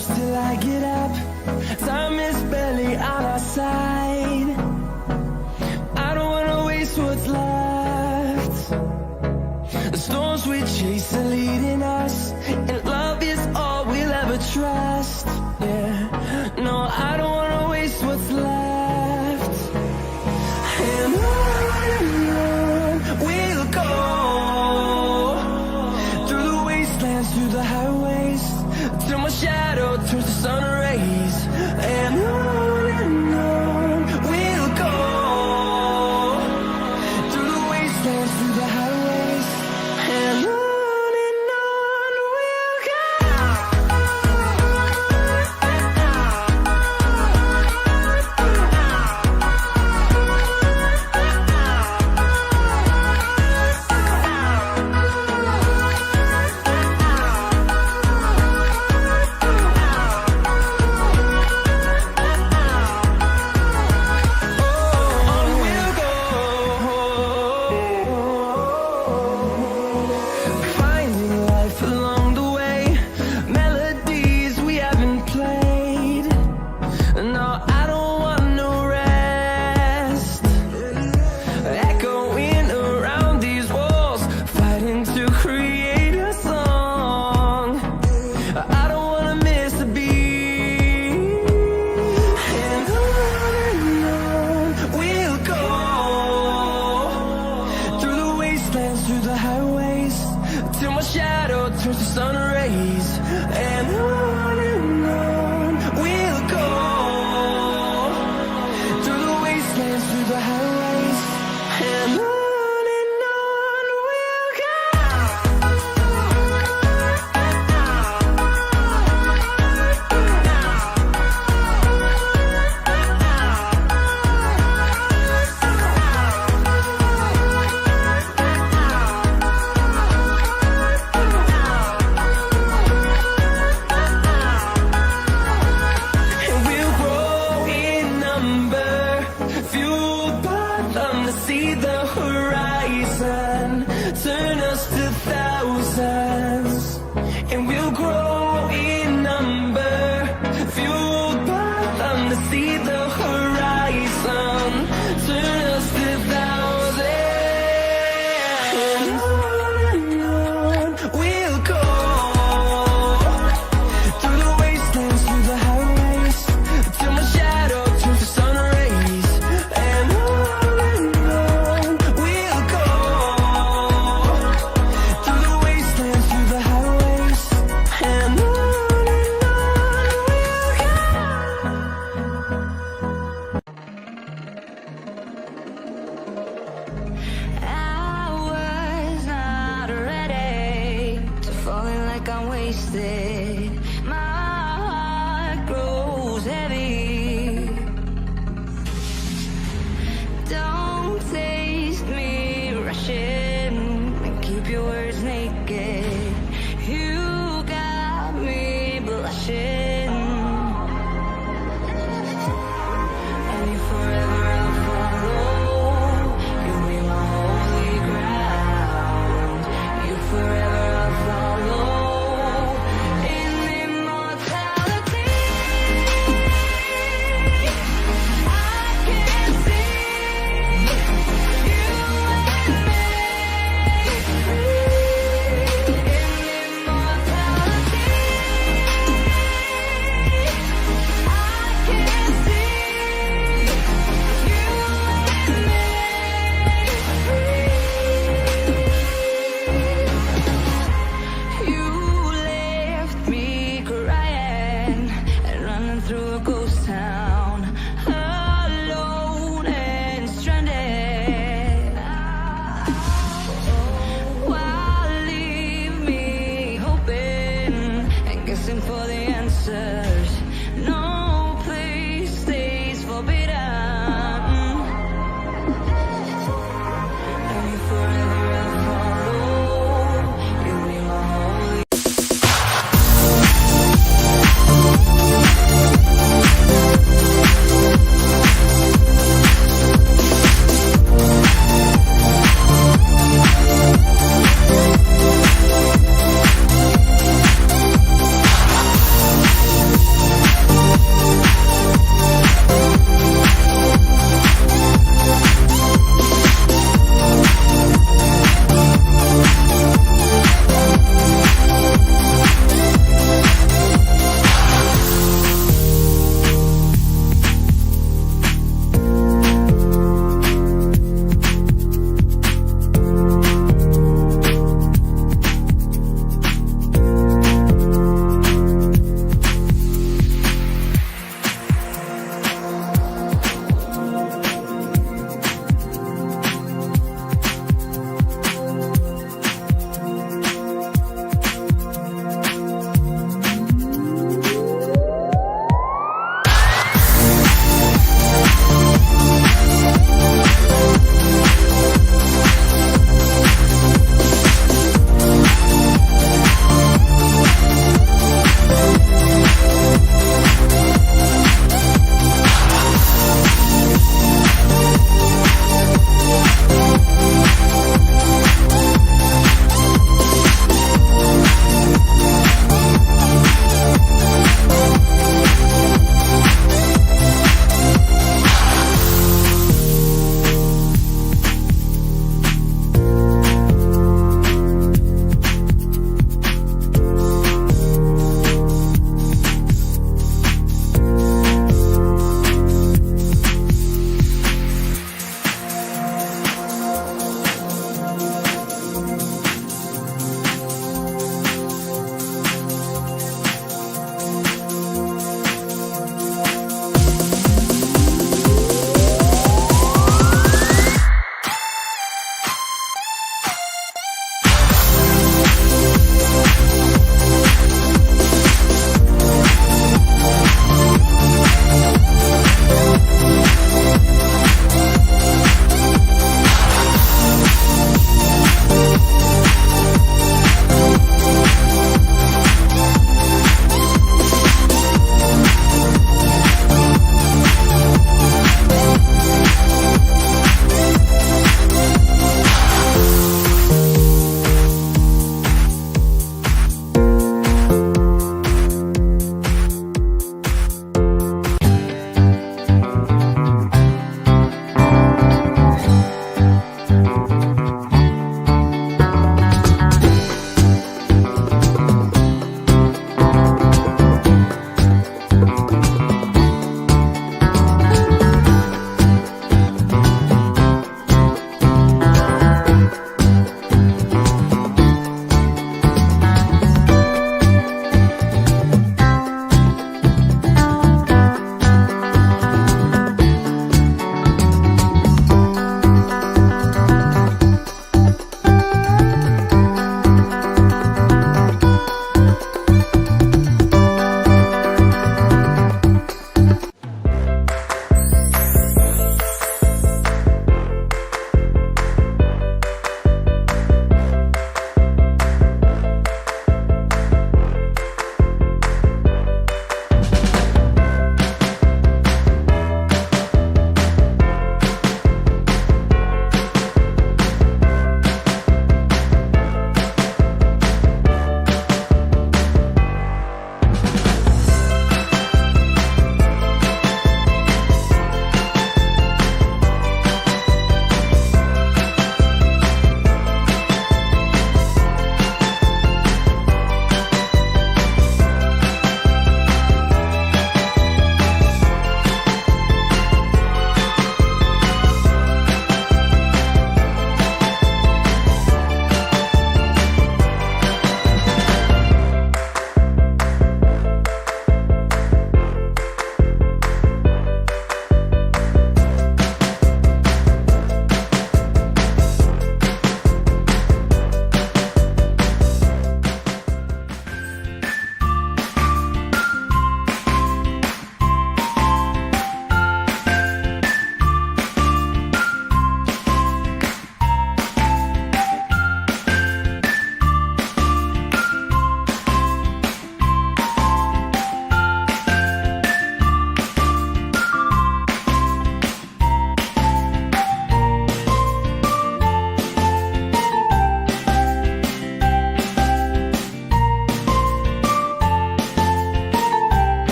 close till I get up. Time is barely on our side. I don't wanna waste what's left. The storms we chase are leading us, and love is all we'll ever trust. Yeah, no, I don't wanna waste what's left. And on we'll go, through the wastelands, through the highways, till my shadow turns to sun rays. And on we'll go, through the wastelands, through the highways, and on we'll go. Finding life along the way, melodies we haven't played. No, I don't want no rest. Echoing around these walls, fighting to create a song. I don't wanna miss a beat. And on we'll go, through the wastelands, through the highways, till my shadow turns to sun rays. And on we'll go, through the wastelands, through the highways, and on we'll go. And we'll grow in number, fueled by them to see the horizon, turn us to thousands. And we'll grow in number, fueled by them to see the horizon.